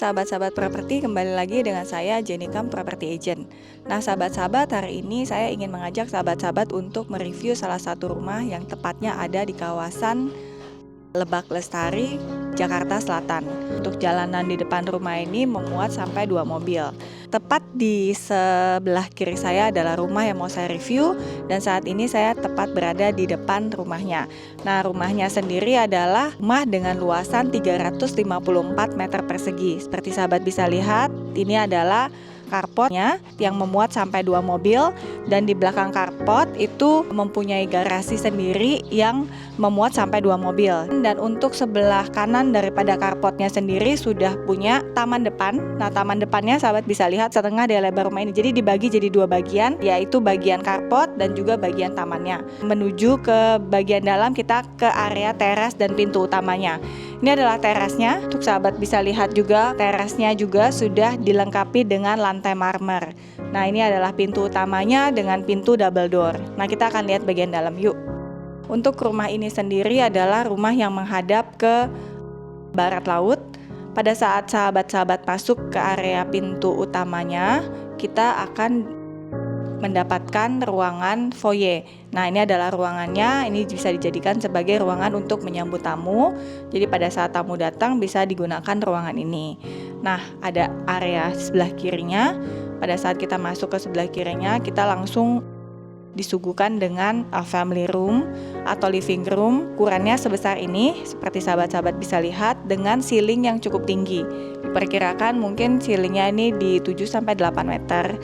sahabat-sahabat properti, kembali lagi dengan saya Jenny Kam Property Agent. Nah sahabat-sahabat, hari ini saya ingin mengajak sahabat-sahabat untuk mereview salah satu rumah yang tepatnya ada di kawasan Lebak Lestari, Jakarta Selatan. Untuk jalanan di depan rumah ini memuat sampai 2 mobil. Tepat di sebelah kiri saya adalah rumah yang mau saya review, dan saat ini saya tepat berada di depan rumahnya. Nah, rumahnya sendiri adalah rumah dengan luasan 354 meter persegi. Seperti sahabat bisa lihat, ini adalah carportnya yang memuat sampai 2 mobil, dan di belakang carport itu mempunyai garasi sendiri yang memuat sampai 2 mobil. Dan untuk sebelah kanan daripada carportnya sendiri sudah punya taman depan. Nah, taman depannya sahabat bisa lihat setengah dari lebar rumah ini. Jadi dibagi jadi 2 bagian, yaitu bagian carport dan juga bagian tamannya. Menuju ke bagian dalam kita ke area teras dan pintu utamanya. Ini adalah terasnya. Untuk sahabat bisa lihat juga terasnya juga sudah dilengkapi dengan lantai marmer. Nah, ini adalah pintu utamanya dengan pintu double door. Nah, kita akan lihat bagian dalam yuk. Untuk rumah ini sendiri adalah rumah yang menghadap ke barat laut. Pada saat sahabat-sahabat masuk ke area pintu utamanya, kita akan mendapatkan ruangan foyer. Nah, ini adalah ruangannya. Ini bisa dijadikan sebagai ruangan untuk menyambut tamu. Jadi pada saat tamu datang bisa digunakan ruangan ini. Nah, ada area sebelah kirinya. Pada saat kita masuk ke sebelah kirinya, kita langsung disuguhkan dengan family room atau living room. Ukurannya sebesar ini, seperti sahabat-sahabat bisa lihat, dengan ceiling yang cukup tinggi. Diperkirakan mungkin ceilingnya ini di 7-8 meter.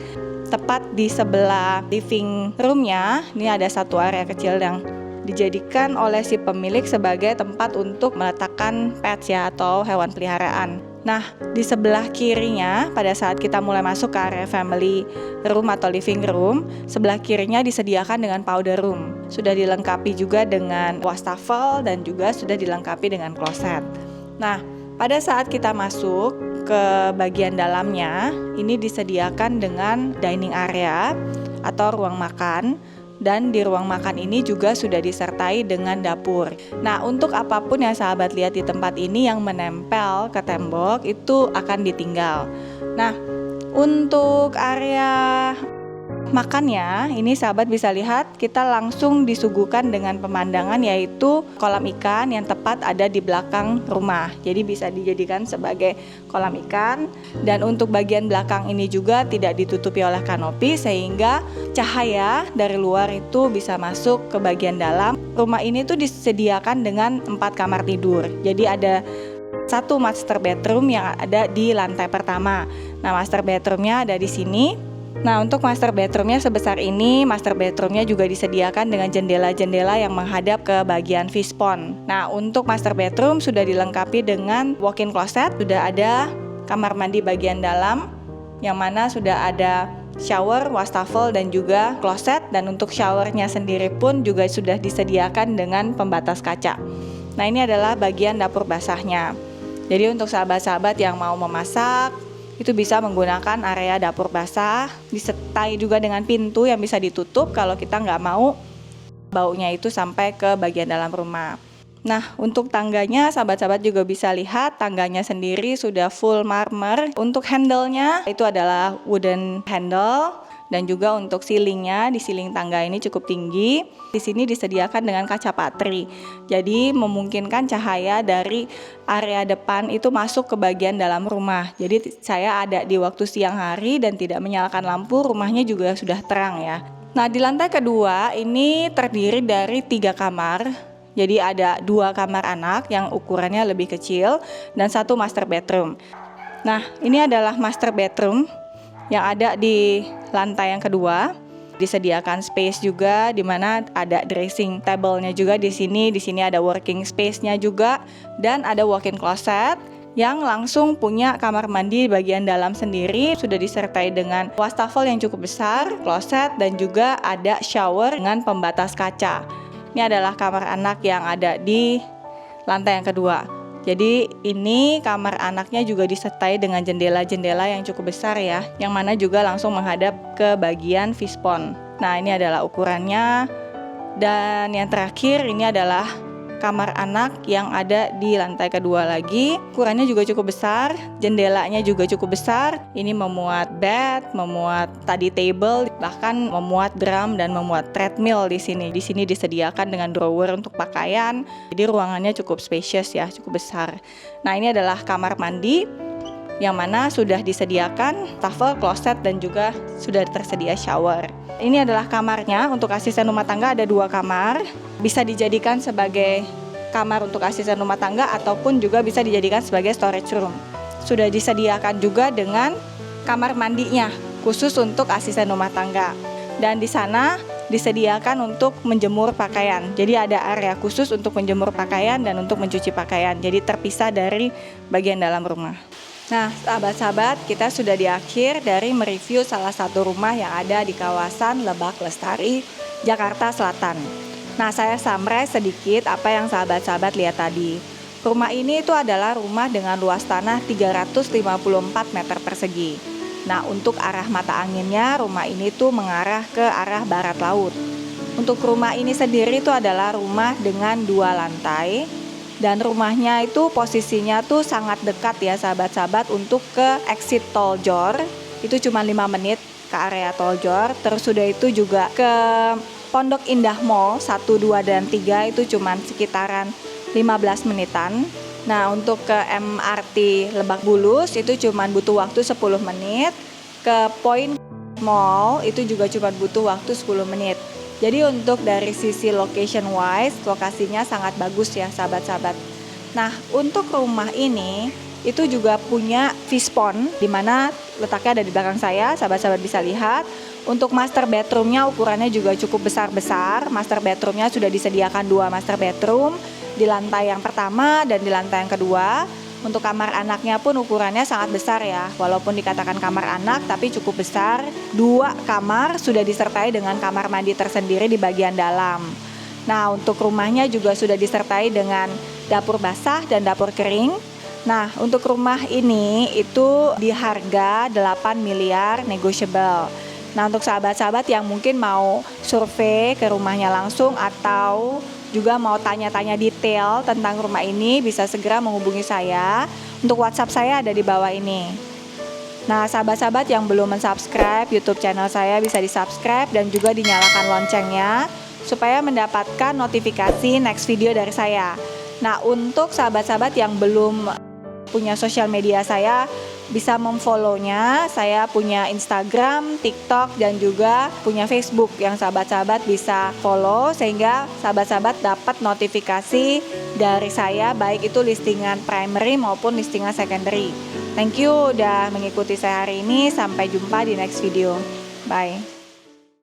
Tepat di sebelah living roomnya, ini ada satu area kecil yang dijadikan oleh si pemilik sebagai tempat untuk meletakkan pets ya, atau hewan peliharaan. Nah, di sebelah kirinya, pada saat kita mulai masuk ke area family room atau living room, sebelah kirinya disediakan dengan powder room. Sudah dilengkapi juga dengan wastafel dan juga sudah dilengkapi dengan kloset. Nah, pada saat kita masuk ke bagian dalamnya, ini disediakan dengan dining area atau ruang makan, dan di ruang makan ini juga sudah disertai dengan dapur. Nah, untuk apapun yang sahabat lihat di tempat ini yang menempel ke tembok itu akan ditinggal. Nah, untuk area makannya, ini sahabat bisa lihat kita langsung disuguhkan dengan pemandangan, yaitu kolam ikan yang tepat ada di belakang rumah. Jadi bisa dijadikan sebagai kolam ikan, dan untuk bagian belakang ini juga tidak ditutupi oleh kanopi sehingga cahaya dari luar itu bisa masuk ke bagian dalam. Rumah ini tuh disediakan dengan 4 kamar tidur. Jadi ada satu master bedroom yang ada di lantai pertama. Nah, master bedroomnya ada di sini. Nah, untuk master bedroomnya sebesar ini, master bedroomnya juga disediakan dengan jendela-jendela yang menghadap ke bagian fishpond. Nah, untuk master bedroom sudah dilengkapi dengan walk-in closet, sudah ada kamar mandi bagian dalam, yang mana sudah ada shower, wastafel, dan juga kloset. Dan untuk showernya sendiri pun juga sudah disediakan dengan pembatas kaca. Nah, ini adalah bagian dapur basahnya. Jadi untuk sahabat-sahabat yang mau memasak, itu bisa menggunakan area dapur basah, disertai juga dengan pintu yang bisa ditutup kalau kita nggak mau baunya itu sampai ke bagian dalam rumah. Nah, untuk tangganya sahabat-sahabat juga bisa lihat, tangganya sendiri sudah full marmer. Untuk handle-nya itu adalah wooden handle, dan juga untuk ceilingnya, di ceiling tangga ini cukup tinggi. Di sini disediakan dengan kaca patri. Jadi memungkinkan cahaya dari area depan itu masuk ke bagian dalam rumah. Jadi saya ada di waktu siang hari dan tidak menyalakan lampu, rumahnya juga sudah terang ya. Nah, di lantai kedua ini terdiri dari 3 kamar. Jadi ada 2 kamar anak yang ukurannya lebih kecil dan 1 master bedroom. Nah, ini adalah master bedroom yang ada di lantai yang kedua. Disediakan space juga, di mana ada dressing table-nya juga di sini. Di sini ada working space-nya juga, dan ada walk-in closet yang langsung punya kamar mandi bagian dalam sendiri. Sudah disertai dengan wastafel yang cukup besar, kloset, dan juga ada shower dengan pembatas kaca. Ini adalah kamar anak yang ada di lantai yang kedua. Jadi ini kamar anaknya juga disertai dengan jendela-jendela yang cukup besar ya, yang mana juga langsung menghadap ke bagian fishpond. Nah, ini adalah ukurannya. Dan yang terakhir ini adalah kamar anak yang ada di lantai kedua lagi. Ukurannya juga cukup besar, jendelanya juga cukup besar. Ini memuat bed, memuat study table, bahkan memuat drum dan memuat treadmill di sini. Di sini disediakan dengan drawer untuk pakaian. Jadi ruangannya cukup spacious ya, cukup besar. Nah, ini adalah kamar mandi yang mana sudah disediakan tafel, kloset, dan juga sudah tersedia shower. Ini adalah kamarnya. Untuk asisten rumah tangga ada 2 kamar. Bisa dijadikan sebagai kamar untuk asisten rumah tangga ataupun juga bisa dijadikan sebagai storage room. Sudah disediakan juga dengan kamar mandinya khusus untuk asisten rumah tangga. Dan di sana disediakan untuk menjemur pakaian. Jadi ada area khusus untuk menjemur pakaian dan untuk mencuci pakaian. Jadi terpisah dari bagian dalam rumah. Nah, sahabat-sahabat, kita sudah di akhir dari mereview salah satu rumah yang ada di kawasan Lebak Lestari, Jakarta Selatan. Nah, saya summarize sedikit apa yang sahabat-sahabat lihat tadi. Rumah ini itu adalah rumah dengan luas tanah 354 meter persegi. Nah, untuk arah mata anginnya, rumah ini tuh mengarah ke arah barat laut. Untuk rumah ini sendiri itu adalah rumah dengan 2 lantai. Dan rumahnya itu posisinya tuh sangat dekat ya sahabat-sahabat untuk ke exit Tol Jor. Itu cuma 5 menit ke area Tol Jor. Terus sudah itu juga ke Pondok Indah Mall 1, 2, dan 3 itu cuma sekitaran 15 menitan. Nah, untuk ke MRT Lebak Bulus itu cuma butuh waktu 10 menit. Ke Point Mall itu juga cuma butuh waktu 10 menit. Jadi untuk dari sisi location wise, lokasinya sangat bagus ya sahabat-sahabat. Nah, untuk rumah ini itu juga punya Fishpond, di mana letaknya ada di belakang saya, sahabat-sahabat bisa lihat. Untuk master bedroomnya ukurannya juga cukup besar-besar. Master bedroomnya sudah disediakan 2 master bedroom di lantai yang pertama dan di lantai yang kedua. Untuk kamar anaknya pun ukurannya sangat besar ya, walaupun dikatakan kamar anak tapi cukup besar. 2 kamar sudah disertai dengan kamar mandi tersendiri di bagian dalam. Nah, untuk rumahnya juga sudah disertai dengan dapur basah dan dapur kering. Nah, untuk rumah ini itu di harga 8 miliar negotiable. Nah, untuk sahabat-sahabat yang mungkin mau survei ke rumahnya langsung atau juga mau tanya-tanya detail tentang rumah ini, bisa segera menghubungi saya. Untuk WhatsApp saya ada di bawah ini. Nah, sahabat-sahabat yang belum mensubscribe YouTube channel saya bisa di-subscribe dan juga dinyalakan loncengnya supaya mendapatkan notifikasi next video dari saya. Nah, untuk sahabat-sahabat yang belum punya sosial media saya, bisa memfollow-nya. Saya punya Instagram, TikTok, dan juga punya Facebook yang sahabat-sahabat bisa follow sehingga sahabat-sahabat dapat notifikasi dari saya baik itu listingan primary maupun listingan secondary. Thank you udah mengikuti saya hari ini. Sampai jumpa di next video. Bye.